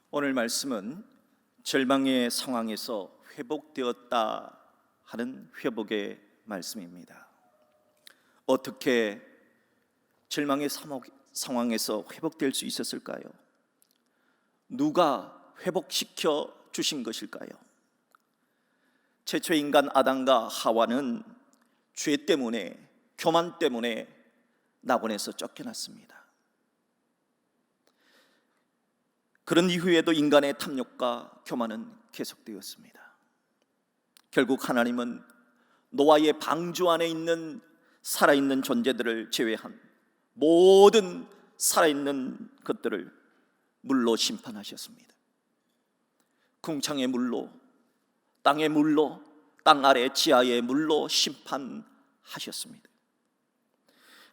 오늘 말씀은 절망의 상황에서 회복되었다 하는 회복의 말씀입니다. 어떻게 절망의 상황에서 회복될 수 있었을까요? 누가 회복시켜 주신 것일까요? 최초의 인간 아담과 하와는 죄 때문에, 교만 때문에 낙원에서 쫓겨났습니다. 그런 이후에도 인간의 탐욕과 교만은 계속되었습니다. 결국 하나님은 노아의 방주 안에 있는 살아있는 존재들을 제외한 모든 살아있는 것들을 물로 심판하셨습니다. 궁창의 물로, 땅의 물로, 땅 아래 지하의 물로 심판하셨습니다.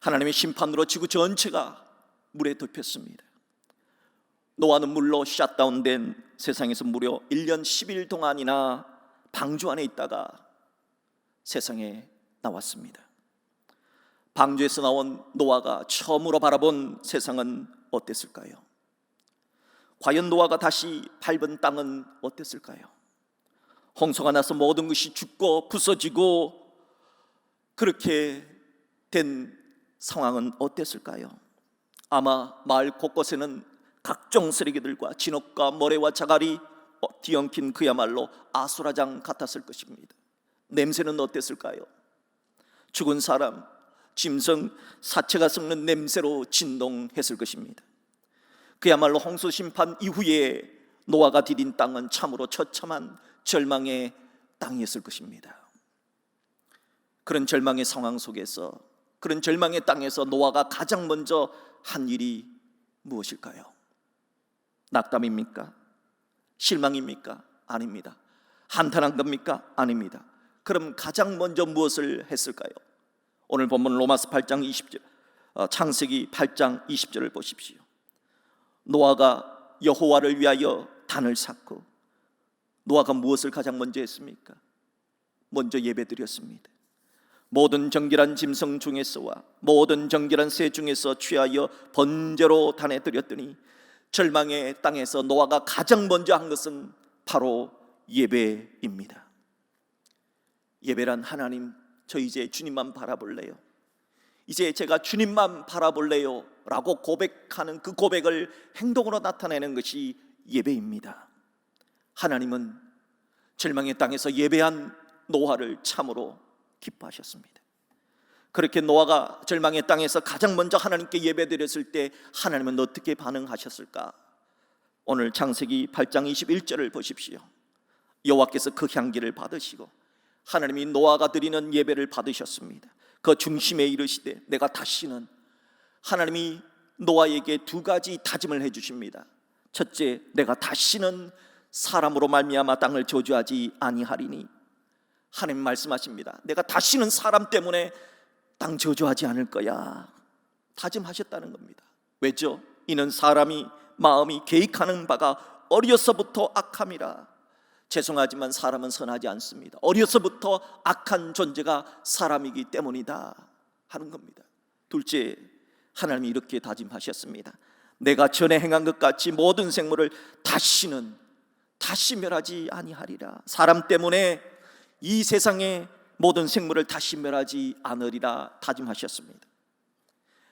하나님의 심판으로 지구 전체가 물에 덮였습니다. 노아는 물로 셧다운된 세상에서 무려 1년 10일 동안이나 방주 안에 있다가 세상에 나왔습니다. 방주에서 나온 노아가 처음으로 바라본 세상은 어땠을까요? 과연 노아가 다시 밟은 땅은 어땠을까요? 홍수가 나서 모든 것이 죽고 부서지고 그렇게 된 상황은 어땠을까요? 아마 마을 곳곳에는 각종 쓰레기들과 진흙과 모래와 자갈이 뒤엉킨 그야말로 아수라장 같았을 것입니다. 냄새는 어땠을까요? 죽은 사람, 짐승, 사체가 썩는 냄새로 진동했을 것입니다. 그야말로 홍수 심판 이후에 노아가 디딘 땅은 참으로 처참한 절망의 땅이었을 것입니다. 그런 절망의 상황 속에서, 그런 절망의 땅에서 노아가 가장 먼저 한 일이 무엇일까요? 낙담입니까? 실망입니까? 아닙니다. 한탄한 겁니까? 아닙니다. 그럼 가장 먼저 무엇을 했을까요? 오늘 본문 로마서 8장 20절, 창세기 8장 20절을 보십시오. 노아가 여호와를 위하여 단을 쌓고, 노아가 무엇을 가장 먼저 했습니까? 먼저 예배드렸습니다. 모든 정결한 짐승 중에서와 모든 정결한 새 중에서 취하여 번제로 단에 드렸더니 절망의 땅에서 노아가 가장 먼저 한 것은 바로 예배입니다. 예배란 하나님, 저 이제 주님만 바라볼래요, 이제 제가 주님만 바라볼래요 라고 고백하는 그 고백을 행동으로 나타내는 것이 예배입니다. 하나님은 절망의 땅에서 예배한 노아를 참으로 기뻐하셨습니다. 그렇게 노아가 절망의 땅에서 가장 먼저 하나님께 예배드렸을 때 하나님은 어떻게 반응하셨을까? 오늘 창세기 8장 21절을 보십시오. 여호와께서 그 향기를 받으시고 하나님이 노아가 드리는 예배를 받으셨습니다. 그 중심에 이르시되 내가 다시는, 하나님이 노아에게 두 가지 다짐을 해주십니다. 첫째, 내가 다시는 사람으로 말미암아 땅을 저주하지 아니하리니, 하나님 말씀하십니다. 내가 다시는 사람 때문에 땅 저주하지 않을 거야, 다짐하셨다는 겁니다. 왜죠? 이는 사람이 마음이 계획하는 바가 어려서부터 악함이라. 죄송하지만 사람은 선하지 않습니다. 어려서부터 악한 존재가 사람이기 때문이다 하는 겁니다. 둘째, 하나님이 이렇게 다짐하셨습니다. 내가 전에 행한 것 같이 모든 생물을 다시 멸하지 아니하리라. 사람 때문에 이 세상의 모든 생물을 다시 멸하지 않으리라 다짐하셨습니다.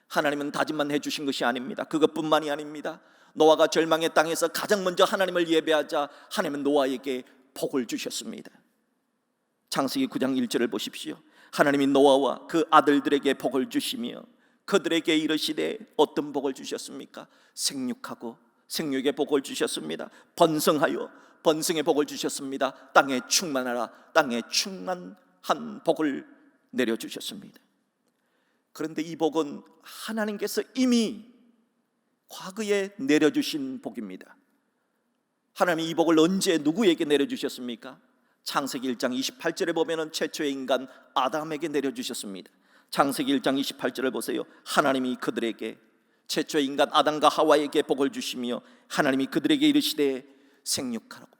하나님은 다짐만 해주신 것이 아닙니다. 그것뿐만이 아닙니다. 노아가 절망의 땅에서 가장 먼저 하나님을 예배하자 하나님은 노아에게 복을 주셨습니다. 창세기 9장 1절을 보십시오. 하나님이 노아와 그 아들들에게 복을 주시며 그들에게 이르시되, 어떤 복을 주셨습니까? 생육하고 생육의 복을 주셨습니다. 번성하여 번성의 복을 주셨습니다. 땅에 충만하라, 땅에 충만한 복을 내려주셨습니다. 그런데 이 복은 하나님께서 이미 과거에 내려주신 복입니다. 하나님이 이 복을 언제 누구에게 내려주셨습니까? 창세기 1장 28절에 보면 최초의 인간 아담에게 내려주셨습니다. 창세기 1장 28절을 보세요. 하나님이 그들에게, 최초의 인간 아담과 하와에게 복을 주시며 하나님이 그들에게 이르시되 생육하라고,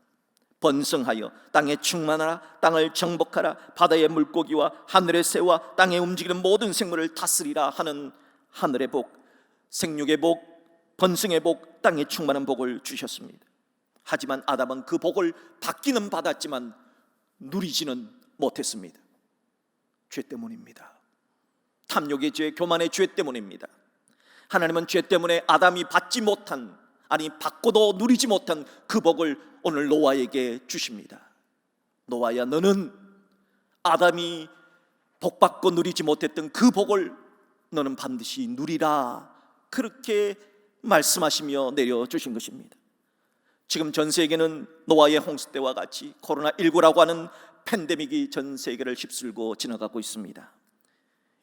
번성하여 땅에 충만하라, 땅을 정복하라, 바다의 물고기와 하늘의 새와 땅에 움직이는 모든 생물을 다스리라 하는 하늘의 복, 생육의 복, 번성의 복, 땅에 충만한 복을 주셨습니다. 하지만 아담은 그 복을 받기는 받았지만 누리지는 못했습니다. 죄 때문입니다. 탐욕의 죄, 교만의 죄 때문입니다. 하나님은 죄 때문에 아담이 받지 못한, 아니 받고도 누리지 못한 그 복을 오늘 노아에게 주십니다. 노아야, 너는 아담이 복받고 누리지 못했던 그 복을 너는 반드시 누리라, 그렇게 말씀하시며 내려주신 것입니다. 지금 전 세계는 노아의 홍수 때와 같이 코로나19라고 하는 팬데믹이 전 세계를 휩쓸고 지나가고 있습니다.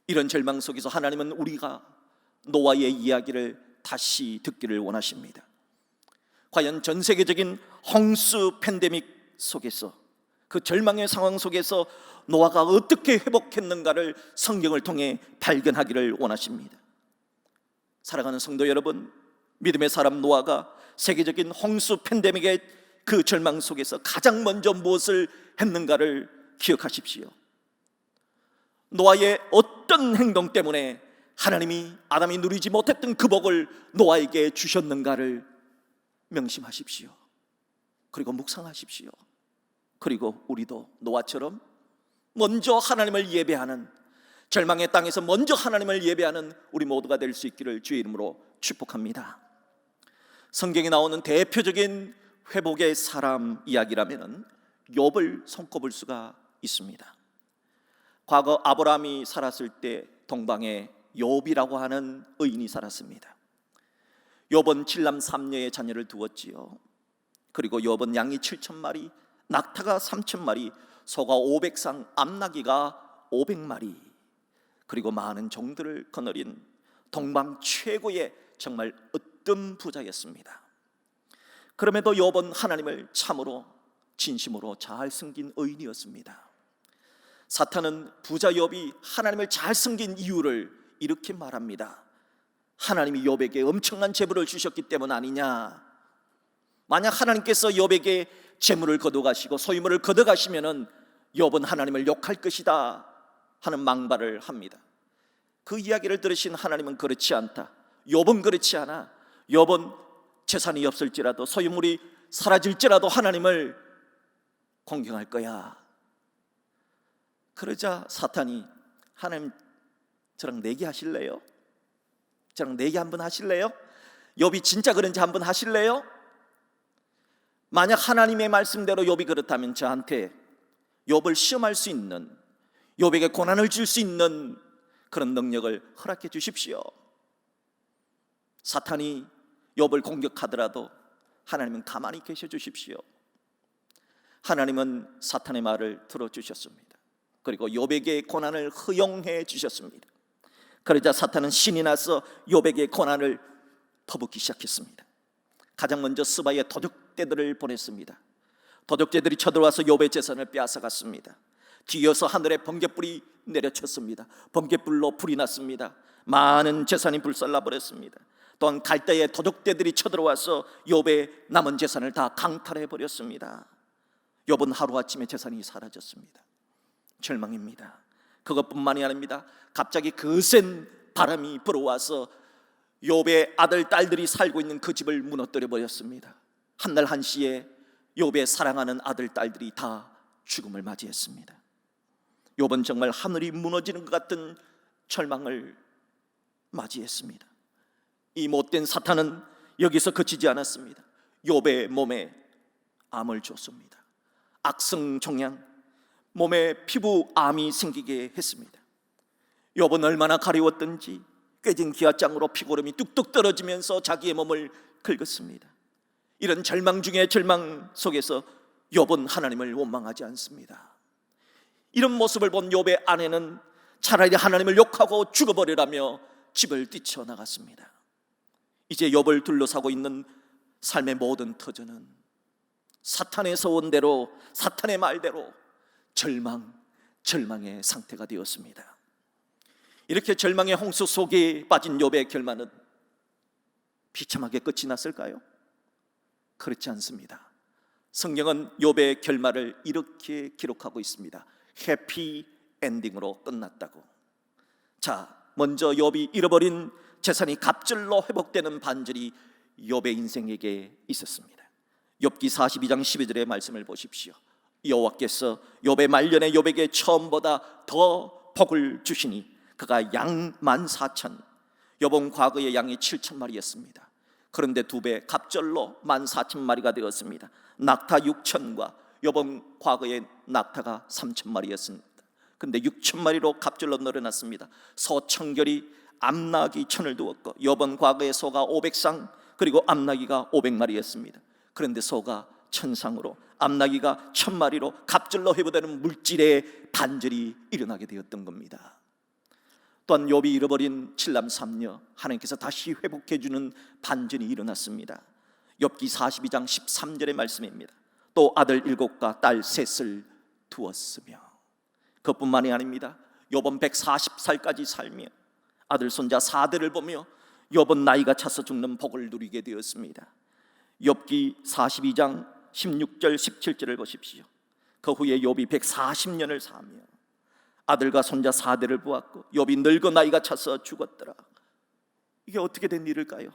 이런 절망 속에서 하나님은 우리가 노아의 이야기를 다시 듣기를 원하십니다. 과연 전 세계적인 홍수 팬데믹 속에서, 그 절망의 상황 속에서 노아가 어떻게 회복했는가를 성경을 통해 발견하기를 원하십니다. 사랑하는 성도 여러분, 믿음의 사람 노아가 세계적인 홍수 팬데믹의 그 절망 속에서 가장 먼저 무엇을 했는가를 기억하십시오. 노아의 어떤 행동 때문에 하나님이 아담이 누리지 못했던 그 복을 노아에게 주셨는가를 명심하십시오. 그리고 묵상하십시오. 그리고 우리도 노아처럼 먼저 하나님을 예배하는, 절망의 땅에서 먼저 하나님을 예배하는 우리 모두가 될 수 있기를 주의 이름으로 축복합니다. 성경에 나오는 대표적인 회복의 사람 이야기라면 욥을 손꼽을 수가 있습니다. 과거 아브라함이 살았을 때 동방에 욥이라고 하는 의인이 살았습니다. 욥은 7남 3녀의 자녀를 두었지요. 그리고 욥은 양이 7,000마리, 낙타가 3,000마리, 소가 500상, 암나귀가 500마리, 그리고 많은 종들을 거느린 동방 최고의 정말 으뜸 부자였습니다. 그럼에도 욥은 하나님을 참으로 진심으로 잘 섬긴 의인이었습니다. 사탄은 부자 욥이 하나님을 잘 섬긴 이유를 이렇게 말합니다. 하나님이 욥에게 엄청난 재물을 주셨기 때문 아니냐. 만약 하나님께서 욥에게 재물을 거둬가시고 소유물을 거둬가시면은 욥은 하나님을 욕할 것이다 하는 망발을 합니다. 그 이야기를 들으신 하나님은 그렇지 않다. 욥은 그렇지 않아. 욥은 재산이 없을지라도 소유물이 사라질지라도 하나님을 공경할 거야. 그러자 사탄이, 하나님 저랑 내기 하실래요? 저랑 내기 한번 하실래요? 욥이 진짜 그런지 한번 하실래요? 만약 하나님의 말씀대로 욥이 그렇다면 저한테 욥을 시험할 수 있는, 욥에게 고난을 줄 수 있는 그런 능력을 허락해 주십시오. 사탄이 욥을 공격하더라도 하나님은 가만히 계셔 주십시오. 하나님은 사탄의 말을 들어주셨습니다. 그리고 욥에게 고난을 허용해 주셨습니다. 그러자 사탄은 신이 나서 욥에게 고난을 퍼붓기 시작했습니다. 가장 먼저 스바의 도적대들을 보냈습니다. 도적대들이 쳐들어와서 욥의 재산을 빼앗아갔습니다. 뒤이어서 하늘에 번갯불이 내려쳤습니다. 번갯불로 불이 났습니다. 많은 재산이 불살라버렸습니다. 또한 갈대의 도적대들이 쳐들어와서 욥의 남은 재산을 다 강탈해 버렸습니다. 욥은 하루아침에 재산이 사라졌습니다. 절망입니다. 그것뿐만이 아닙니다. 갑자기 거센 바람이 불어와서 욥의 아들 딸들이 살고 있는 그 집을 무너뜨려 버렸습니다. 한날 한시에 욥의 사랑하는 아들 딸들이 다 죽음을 맞이했습니다. 욥은 정말 하늘이 무너지는 것 같은 절망을 맞이했습니다. 이 못된 사탄은 여기서 그치지 않았습니다. 욥의 몸에 암을 줬습니다. 악성 종양, 몸에 피부암이 생기게 했습니다. 욥은 얼마나 가려웠던지 깨진 기아장으로 피고름이 뚝뚝 떨어지면서 자기의 몸을 긁었습니다. 이런 절망 중에 절망 속에서 욥은 하나님을 원망하지 않습니다. 이런 모습을 본 욥의 아내는 차라리 하나님을 욕하고 죽어버리라며 집을 뛰쳐나갔습니다. 이제 욥을 둘러싸고 있는 삶의 모든 터전은 사탄에서 온 대로, 사탄의 말대로 절망의 상태가 되었습니다. 이렇게 절망의 홍수 속에 빠진 욥의 결말은 비참하게 끝이 났을까요? 그렇지 않습니다. 성경은 욥의 결말을 이렇게 기록하고 있습니다. 해피 엔딩으로 끝났다고. 자, 먼저 욥이 잃어버린 재산이 갑절로 회복되는 반절이 욥의 인생에게 있었습니다. 욥기 42장 12절의 말씀을 보십시오. 여호와께서 욥의 말년에 욥에게 처음보다 더 복을 주시니 그가 양 14,000, 욥은 과거에 양이 7,000마리였습니다. 그런데 2배 갑절로 14,000마리가 되었습니다. 낙타 6,000과 욥은 과거에 낙타가 3,000마리였습니다. 그런데 6,000마리로 갑절로 늘어났습니다. 소청결이 암나기 1,000을 두었고, 욥은 과거에 소가 500상 그리고 암나기가 500마리였습니다. 그런데 소가 1,000상으로 암나기가 1,000마리로 갑절로 회복되는 물질의 반절이 일어나게 되었던 겁니다. 또한 욥이 잃어버린 7남 3녀 하나님께서 다시 회복해주는 반전이 일어났습니다. 욥기 42장 13절의 말씀입니다. 또 아들 7과 딸 3을 두었으며, 그것뿐만이 아닙니다. 욥은 140살까지 살며 아들 손자 4대를 보며 욥은 나이가 차서 죽는 복을 누리게 되었습니다. 욥기 42장 16절 17절을 보십시오. 그 후에 욥이 140년을 사며 아들과 손자 4대를 보았고 욥이 늙어 나이가 차서 죽었더라. 이게 어떻게 된 일일까요?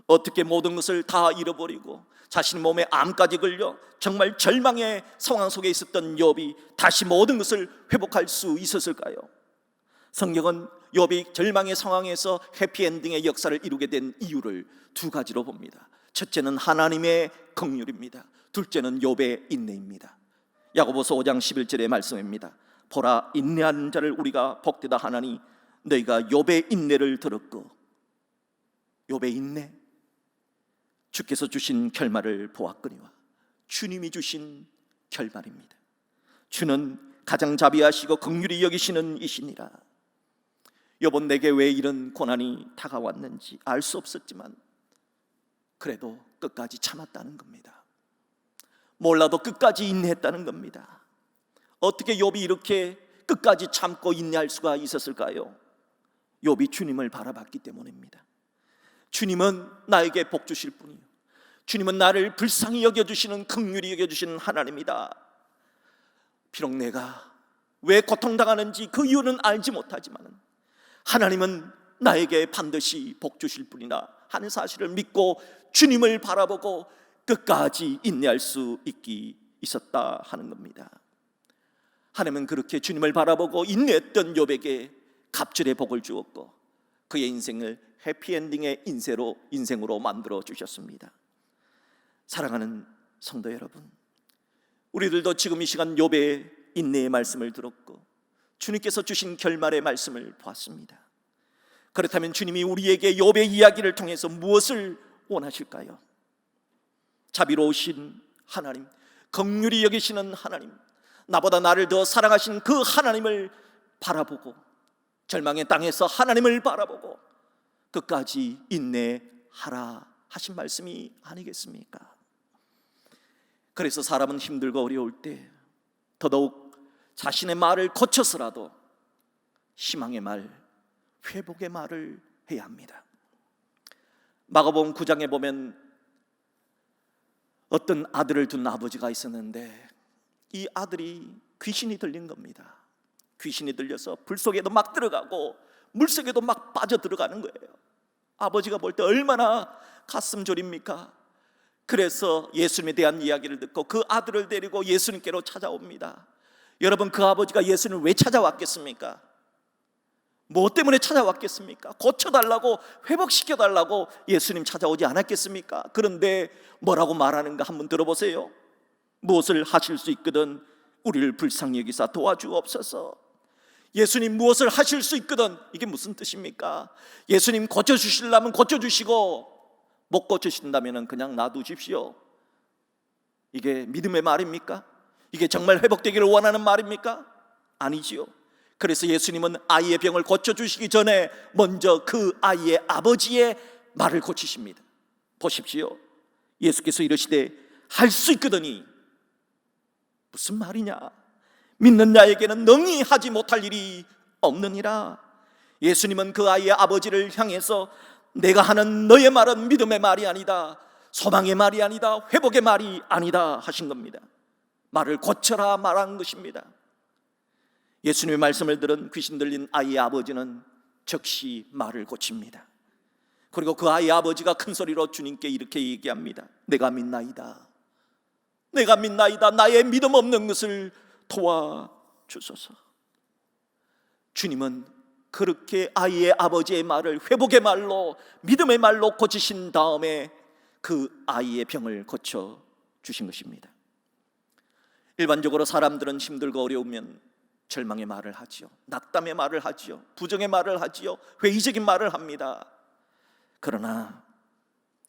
어떻게 모든 것을 다 잃어버리고 자신 몸에 암까지 걸려 정말 절망의 상황 속에 있었던 욥이 다시 모든 것을 회복할 수 있었을까요? 성경은 욥이 절망의 상황에서 해피엔딩의 역사를 이루게 된 이유를 2가지로 봅니다. 첫째는 하나님의 긍휼입니다. 둘째는 욥의 인내입니다. 야고보서 5장 11절의 말씀입니다. 보라, 인내하는 자를 우리가 복되다 하나니 너희가 욥의 인내를 들었고. 욥의 인내, 주께서 주신 결말을 보았거니와. 주님이 주신 결말입니다. 주는 가장 자비하시고 긍휼히 여기시는 이시니라. 욥은 내게 왜 이런 고난이 다가왔는지 알 수 없었지만 그래도 끝까지 참았다는 겁니다. 몰라도 끝까지 인내했다는 겁니다. 어떻게 욥이 이렇게 끝까지 참고 인내할 수가 있었을까요? 욥이 주님을 바라봤기 때문입니다. 주님은 나에게 복 주실 분이요, 주님은 나를 불쌍히 여겨주시는, 긍휼히 여겨주시는 하나님이다. 비록 내가 왜 고통당하는지 그 이유는 알지 못하지만 하나님은 나에게 반드시 복 주실 분이다 하는 사실을 믿고 주님을 바라보고 끝까지 인내할 수 있었다 하는 겁니다. 하나님은 그렇게 주님을 바라보고 인내했던 욥에게 갑절의 복을 주었고 그의 인생을 해피엔딩의 인생으로 만들어 주셨습니다. 사랑하는 성도 여러분, 우리들도 지금 이 시간 욥의 인내의 말씀을 들었고 주님께서 주신 결말의 말씀을 보았습니다. 그렇다면 주님이 우리에게 욥의 이야기를 통해서 무엇을 원하실까요? 자비로우신 하나님, 긍휼히 여기시는 하나님, 나보다 나를 더 사랑하신 그 하나님을 바라보고 절망의 땅에서 하나님을 바라보고 끝까지 인내하라 하신 말씀이 아니겠습니까? 그래서 사람은 힘들고 어려울 때 더더욱 자신의 말을 고쳐서라도 희망의 말, 회복의 말을 해야 합니다. 마가복음 9장에 보면 어떤 아들을 둔 아버지가 있었는데 이 아들이 귀신이 들린 겁니다. 귀신이 들려서 불 속에도 막 들어가고 물 속에도 막 빠져 들어가는 거예요. 아버지가 볼 때 얼마나 가슴 졸입니까? 그래서 예수님에 대한 이야기를 듣고 그 아들을 데리고 예수님께로 찾아옵니다. 여러분, 그 아버지가 예수님을 왜 찾아왔겠습니까? 뭐 때문에 찾아왔겠습니까? 고쳐달라고, 회복시켜달라고 예수님 찾아오지 않았겠습니까? 그런데 뭐라고 말하는가 한번 들어보세요. 무엇을 하실 수 있거든 우리를 불쌍히 여기사 도와주옵소서. 예수님 무엇을 하실 수 있거든, 이게 무슨 뜻입니까? 예수님 고쳐주시려면 고쳐주시고 못 고쳐주신다면 그냥 놔두십시오. 이게 믿음의 말입니까? 이게 정말 회복되기를 원하는 말입니까? 아니지요. 그래서 예수님은 아이의 병을 고쳐주시기 전에 먼저 그 아이의 아버지의 말을 고치십니다. 보십시오. 예수께서 이르시되 할 수 있거든이, 무슨 말이냐? 믿는 자에게는 능히 하지 못할 일이 없느니라. 예수님은 그 아이의 아버지를 향해서 내가 하는 너의 말은 믿음의 말이 아니다, 소망의 말이 아니다, 회복의 말이 아니다 하신 겁니다. 말을 고쳐라 말한 것입니다. 예수님의 말씀을 들은 귀신 들린 아이의 아버지는 즉시 말을 고칩니다. 그리고 그 아이의 아버지가 큰 소리로 주님께 이렇게 얘기합니다. 내가 믿나이다. 내가 믿나이다. 나의 믿음 없는 것을 도와주소서. 주님은 그렇게 아이의 아버지의 말을 회복의 말로, 믿음의 말로 고치신 다음에 그 아이의 병을 고쳐 주신 것입니다. 일반적으로 사람들은 힘들고 어려우면 절망의 말을 하지요, 낙담의 말을 하지요, 부정의 말을 하지요, 회의적인 말을 합니다. 그러나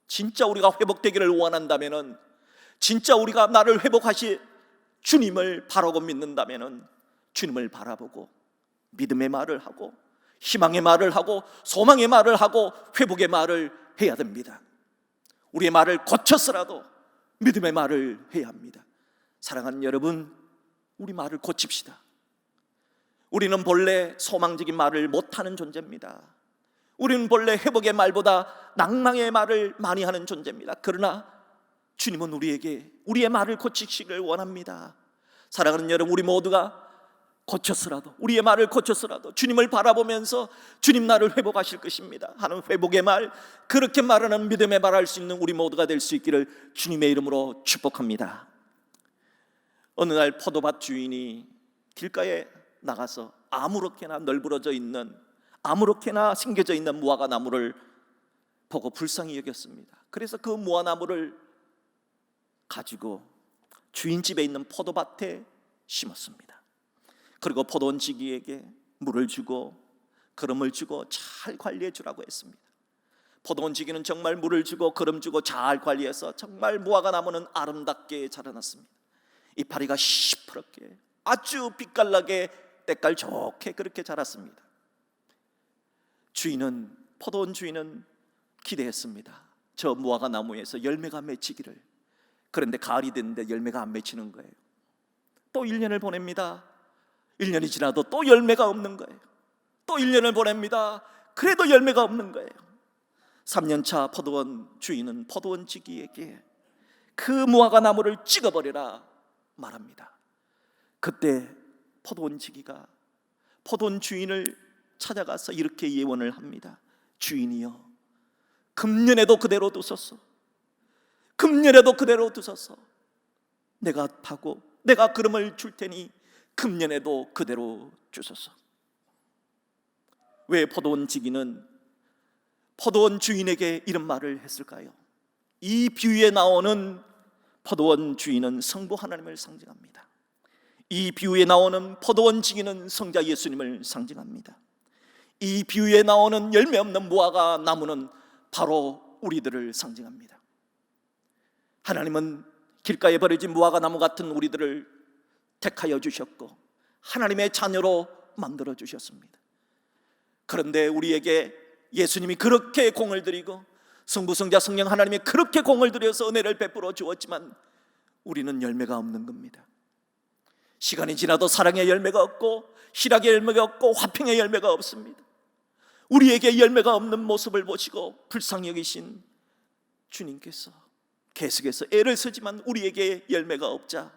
진짜 우리가 회복되기를 원한다면은, 진짜 우리가 나를 회복하실 주님을 바라고 믿는다면은, 주님을 바라보고 믿음의 말을 하고 희망의 말을 하고 소망의 말을 하고 회복의 말을 해야 됩니다. 우리의 말을 고쳐서라도 믿음의 말을 해야 합니다. 사랑하는 여러분, 우리 말을 고칩시다. 우리는 본래 소망적인 말을 못하는 존재입니다. 우리는 본래 회복의 말보다 낭망의 말을 많이 하는 존재입니다. 그러나 주님은 우리에게 우리의 말을 고치시기를 원합니다. 사랑하는 여러분, 우리 모두가 고쳐서라도, 우리의 말을 고쳐서라도 주님을 바라보면서 주님 나를 회복하실 것입니다 하는 회복의 말, 그렇게 말하는 믿음의 말할 수 있는 우리 모두가 될 수 있기를 주님의 이름으로 축복합니다. 어느 날 포도밭 주인이 길가에 나가서 아무렇게나 널브러져 있는, 아무렇게나 심겨져 있는 무화과 나무를 보고 불쌍히 여겼습니다. 그래서 그 무화과 나무를 가지고 주인 집에 있는 포도밭에 심었습니다. 그리고 포도원지기에게 물을 주고 거름을 주고 잘 관리해 주라고 했습니다. 포도원지기는 정말 물을 주고 거름 주고 잘 관리해서 정말 무화과 나무는 아름답게 자라났습니다. 이파리가 시퍼렇게 아주 빛깔나게 때깔 좋게 그렇게 자랐습니다. 포도원 주인은 기대했습니다. 저 무화과 나무에서 열매가 맺히기를. 그런데 가을이 됐는데 열매가 안 맺히는 거예요. 또 1년을 보냅니다. 1년이 지나도 또 열매가 없는 거예요. 또 1년을 보냅니다. 그래도 열매가 없는 거예요. 3년차 포도원 주인은 포도원지기에게 그 무화과 나무를 찍어버리라 말합니다. 그때 포도원지기가 포도원 주인을 찾아가서 이렇게 예언을 합니다. 주인이여, 금년에도 그대로 두소서. 금년에도 그대로 두소서. 내가 파고 내가 기름을 줄 테니 금년에도 그대로 주소서. 왜 포도원지기는 포도원 주인에게 이런 말을 했을까요? 이 비유에 나오는 포도원 주인은 성부 하나님을 상징합니다. 이 비유에 나오는 포도원지기는 성자 예수님을 상징합니다. 이 비유에 나오는 열매 없는 무화과 나무는 바로 우리들을 상징합니다. 하나님은 길가에 버려진 무화과 나무 같은 우리들을 택하여 주셨고 하나님의 자녀로 만들어 주셨습니다. 그런데 우리에게 예수님이 그렇게 공을 들이고 성부 성자 성령 하나님이 그렇게 공을 들여서 은혜를 베풀어 주었지만 우리는 열매가 없는 겁니다. 시간이 지나도 사랑의 열매가 없고 희락의 열매가 없고 화평의 열매가 없습니다. 우리에게 열매가 없는 모습을 보시고 불쌍히 여기신 주님께서 계속해서 애를 쓰지만 우리에게 열매가 없자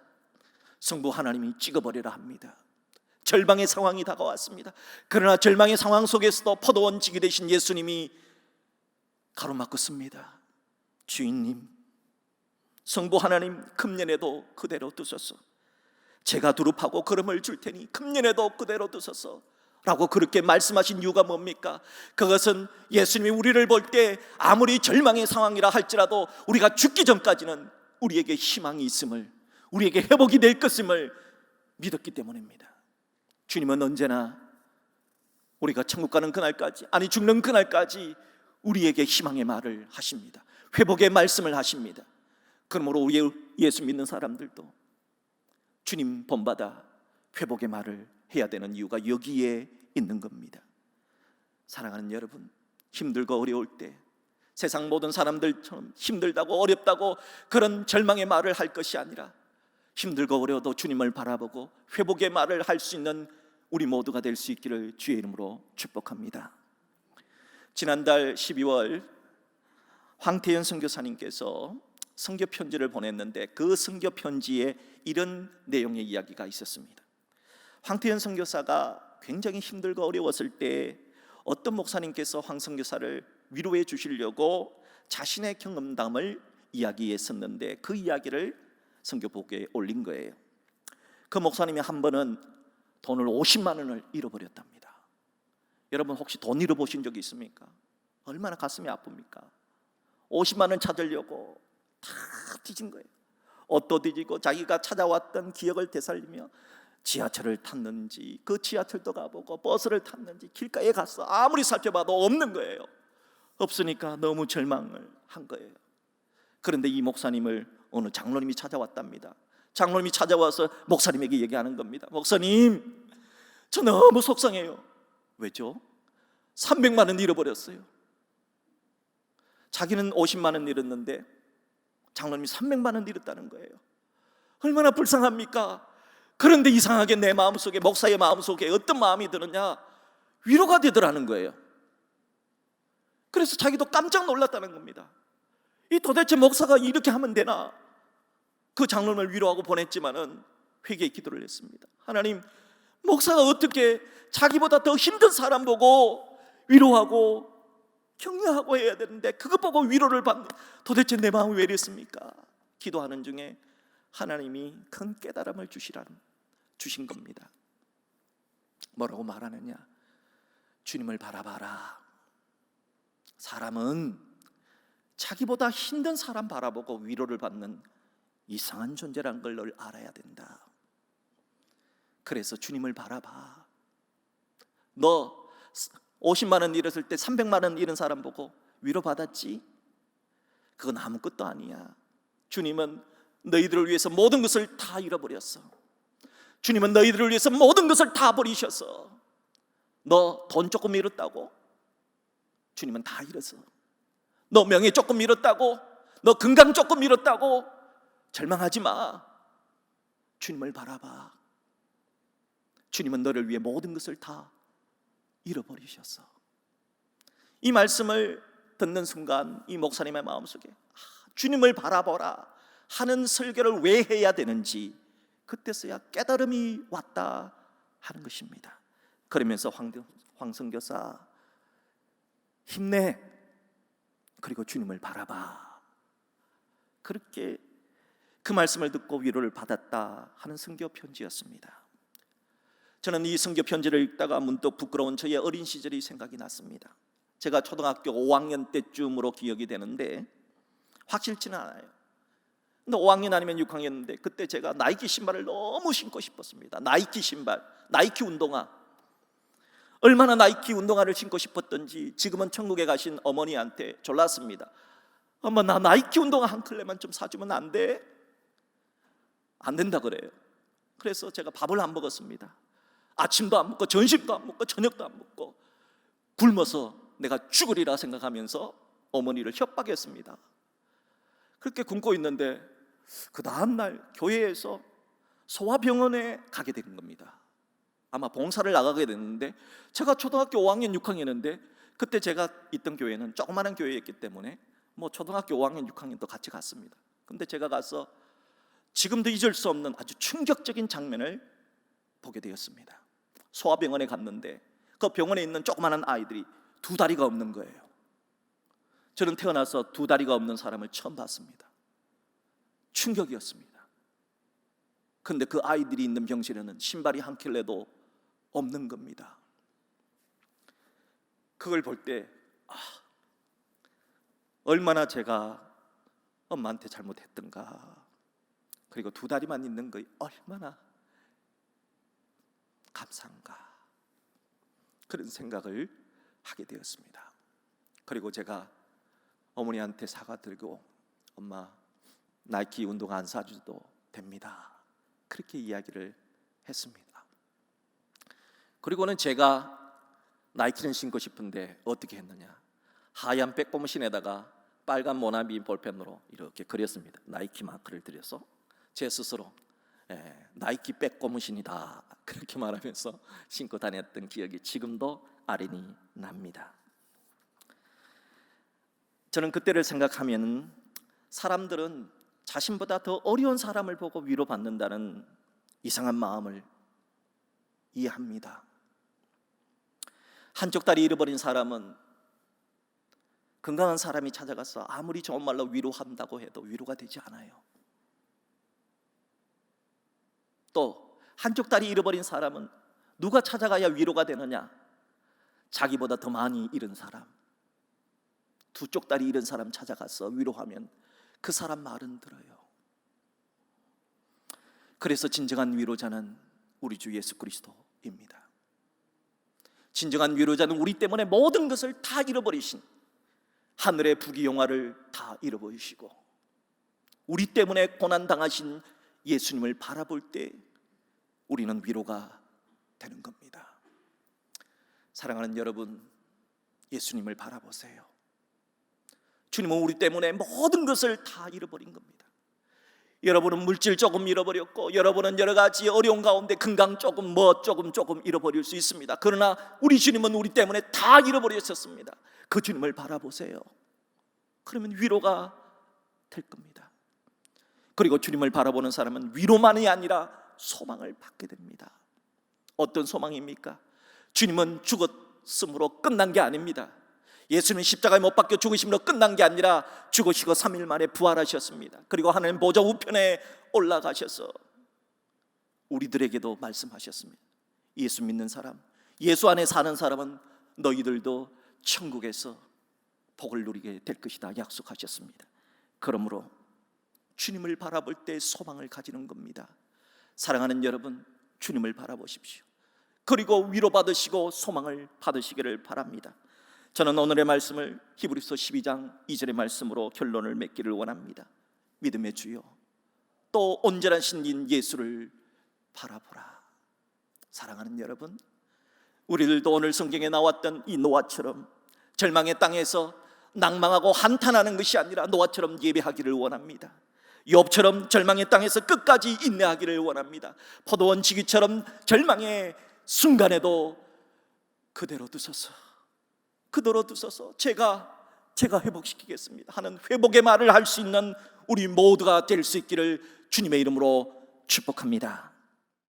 성부 하나님이 찍어버리라 합니다. 절망의 상황이 다가왔습니다. 그러나 절망의 상황 속에서도 포도원지기 되신 예수님이 가로막았습니다. 주인님, 성부 하나님, 금년에도 그대로 두소서. 제가 두릅하고 기름을 줄 테니 금년에도 그대로 두소서 라고 그렇게 말씀하신 이유가 뭡니까? 그것은 예수님이 우리를 볼 때 아무리 절망의 상황이라 할지라도 우리가 죽기 전까지는 우리에게 희망이 있음을, 우리에게 회복이 될 것임을 믿었기 때문입니다. 주님은 언제나 우리가 천국 가는 그날까지, 아니 죽는 그날까지 우리에게 희망의 말을 하십니다. 회복의 말씀을 하십니다. 그러므로 우리 예수 믿는 사람들도 주님 본받아 회복의 말을 해야 되는 이유가 여기에 있는 겁니다. 사랑하는 여러분, 힘들고 어려울 때 세상 모든 사람들처럼 힘들다고 어렵다고 그런 절망의 말을 할 것이 아니라 힘들고 어려워도 주님을 바라보고 회복의 말을 할 수 있는 우리 모두가 될 수 있기를 주의 이름으로 축복합니다. 지난달 12월 황태현 선교사님께서 선교 편지를 보냈는데 그 선교 편지에 이런 내용의 이야기가 있었습니다. 황태현 선교사가 굉장히 힘들고 어려웠을 때 어떤 목사님께서 황 선교사를 위로해 주시려고 자신의 경험담을 이야기했었는데 그 이야기를 선교복에 올린 거예요. 그 목사님이 한 번은 돈을 50만 원을 잃어버렸답니다. 여러분 혹시 돈 잃어보신 적이 있습니까? 얼마나 가슴이 아픕니까? 50만 원 찾으려고 다 뒤진 거예요. 옷도 뒤지고 자기가 찾아왔던 기억을 되살리며 지하철을 탔는지 그 지하철도 가보고 버스를 탔는지 길가에 가서 아무리 살펴봐도 없는 거예요. 없으니까 너무 절망을 한 거예요. 그런데 이 목사님을 어느 장로님이 찾아왔답니다. 장로님이 찾아와서 목사님에게 얘기하는 겁니다. 목사님, 저 너무 속상해요. 왜죠? 300만 원 잃어버렸어요. 자기는 50만 원 잃었는데 장로님이 300만 원 잃었다는 거예요. 얼마나 불쌍합니까? 그런데 이상하게 내 마음속에, 목사의 마음속에 어떤 마음이 드느냐, 위로가 되더라는 거예요. 그래서 자기도 깜짝 놀랐다는 겁니다. 이 도대체 목사가 이렇게 하면 되나? 그 장로님을 위로하고 보냈지만은 회개의 기도를 했습니다. 하나님, 목사가 어떻게 자기보다 더 힘든 사람 보고 위로하고 격려하고 해야 되는데 그것 보고 위로를 받는, 도대체 내 마음이 왜 이랬습니까? 기도하는 중에 하나님이 큰 깨달음을 주신 겁니다. 뭐라고 말하느냐? 주님을 바라봐라. 사람은 자기보다 힘든 사람 바라보고 위로를 받는 이상한 존재란 걸 널 알아야 된다. 그래서 주님을 바라봐. 너 50만 원 잃었을 때 300만 원 잃은 사람 보고 위로받았지? 그건 아무것도 아니야. 주님은 너희들을 위해서 모든 것을 다 잃어버렸어. 주님은 너희들을 위해서 모든 것을 다 버리셨어. 너 돈 조금 잃었다고? 주님은 다 잃었어. 너 명예 조금 잃었다고? 너 건강 조금 잃었다고? 절망하지 마. 주님을 바라봐. 주님은 너를 위해 모든 것을 다 잃어버리셨어. 이 말씀을 듣는 순간 이 목사님의 마음속에 주님을 바라보라 하는 설교를 왜 해야 되는지 그때서야 깨달음이 왔다 하는 것입니다. 그러면서 황 선교사 힘내, 그리고 주님을 바라봐, 그렇게 그 말씀을 듣고 위로를 받았다 하는 선교 편지였습니다. 저는 이 선교 편지를 읽다가 문득 부끄러운 저의 어린 시절이 생각이 났습니다. 제가 초등학교 5학년 때쯤으로 기억이 되는데 확실치는 않아요. 근데 5학년 아니면 6학년인데 그때 제가 나이키 신발을 너무 신고 싶었습니다. 나이키 신발, 나이키 운동화. 얼마나 나이키 운동화를 신고 싶었던지 지금은 천국에 가신 어머니한테 졸랐습니다. 엄마, 나 나이키 운동화 한 켤레만 좀 사주면 안 돼? 안 된다 그래요. 그래서 제가 밥을 안 먹었습니다. 아침도 안 먹고 점심도 안 먹고 저녁도 안 먹고 굶어서 내가 죽으리라 생각하면서 어머니를 협박했습니다. 그렇게 굶고 있는데 그 다음날 교회에서 소아병원에 가게 된 겁니다. 아마 봉사를 나가게 됐는데 제가 초등학교 5학년 6학년인데 그때 제가 있던 교회는 조그마한 교회였기 때문에 뭐 초등학교 5학년 6학년도 같이 갔습니다. 근데 제가 가서 지금도 잊을 수 없는 아주 충격적인 장면을 보게 되었습니다. 소아병원에 갔는데 그 병원에 있는 조그마한 아이들이 두 다리가 없는 거예요. 저는 태어나서 두 다리가 없는 사람을 처음 봤습니다. 충격이었습니다. 그런데 그 아이들이 있는 병실에는 신발이 한 켤레도 없는 겁니다. 그걸 볼 때 얼마나 제가 엄마한테 잘못했던가, 그리고 두 다리만 있는 거 얼마나 감사한가, 그런 생각을 하게 되었습니다. 그리고 제가 어머니한테 사과드리고 엄마, 나이키 운동화 안 사줘도 됩니다, 그렇게 이야기를 했습니다. 그리고는 제가 나이키는 신고 싶은데 어떻게 했느냐, 하얀 백고무신에다가 빨간 모나미 볼펜으로 이렇게 그렸습니다. 나이키 마크를 들여서 제 스스로 나이키 백고무신이다 그렇게 말하면서 신고 다녔던 기억이 지금도 아련히 납니다. 저는 그때를 생각하면 사람들은 자신보다 더 어려운 사람을 보고 위로받는다는 이상한 마음을 이해합니다. 한쪽 다리 잃어버린 사람은 건강한 사람이 찾아가서 아무리 좋은 말로 위로한다고 해도 위로가 되지 않아요. 또 한쪽 다리 잃어버린 사람은 누가 찾아가야 위로가 되느냐? 자기보다 더 많이 잃은 사람, 두 쪽 다리 잃은 사람 찾아가서 위로하면 그 사람 말은 들어요. 그래서 진정한 위로자는 우리 주 예수 그리스도입니다. 진정한 위로자는 우리 때문에 모든 것을 다 잃어버리신, 하늘의 부귀영화를 다 잃어버리시고 우리 때문에 고난당하신 예수님을 바라볼 때 우리는 위로가 되는 겁니다. 사랑하는 여러분, 예수님을 바라보세요. 주님은 우리 때문에 모든 것을 다 잃어버린 겁니다. 여러분은 물질 조금 잃어버렸고, 여러분은 여러 가지 어려운 가운데 건강 조금 조금 잃어버릴 수 있습니다. 그러나 우리 주님은 우리 때문에 다 잃어버리셨습니다. 그 주님을 바라보세요. 그러면 위로가 될 겁니다. 그리고 주님을 바라보는 사람은 위로만이 아니라 소망을 받게 됩니다. 어떤 소망입니까? 주님은 죽었으므로 끝난 게 아닙니다. 예수님은 십자가에 못 박혀 죽으심으로 끝난 게 아니라 죽으시고 3일 만에 부활하셨습니다. 그리고 하나님 보좌 우편에 올라가셔서 우리들에게도 말씀하셨습니다. 예수 믿는 사람, 예수 안에 사는 사람은 너희들도 천국에서 복을 누리게 될 것이다 약속하셨습니다. 그러므로 주님을 바라볼 때 소망을 가지는 겁니다. 사랑하는 여러분, 주님을 바라보십시오. 그리고 위로받으시고 소망을 받으시기를 바랍니다. 저는 오늘의 말씀을 히브리서 12장 2절의 말씀으로 결론을 맺기를 원합니다. 믿음의 주여, 또 온전한 신인 예수를 바라보라. 사랑하는 여러분, 우리들도 오늘 성경에 나왔던 이 노아처럼 절망의 땅에서 낭망하고 한탄하는 것이 아니라 노아처럼 예배하기를 원합니다. 욥처럼 절망의 땅에서 끝까지 인내하기를 원합니다. 포도원 지기처럼 절망의 순간에도 그대로 두소서, 제가 회복시키겠습니다 하는 회복의 말을 할 수 있는 우리 모두가 될 수 있기를 주님의 이름으로 축복합니다.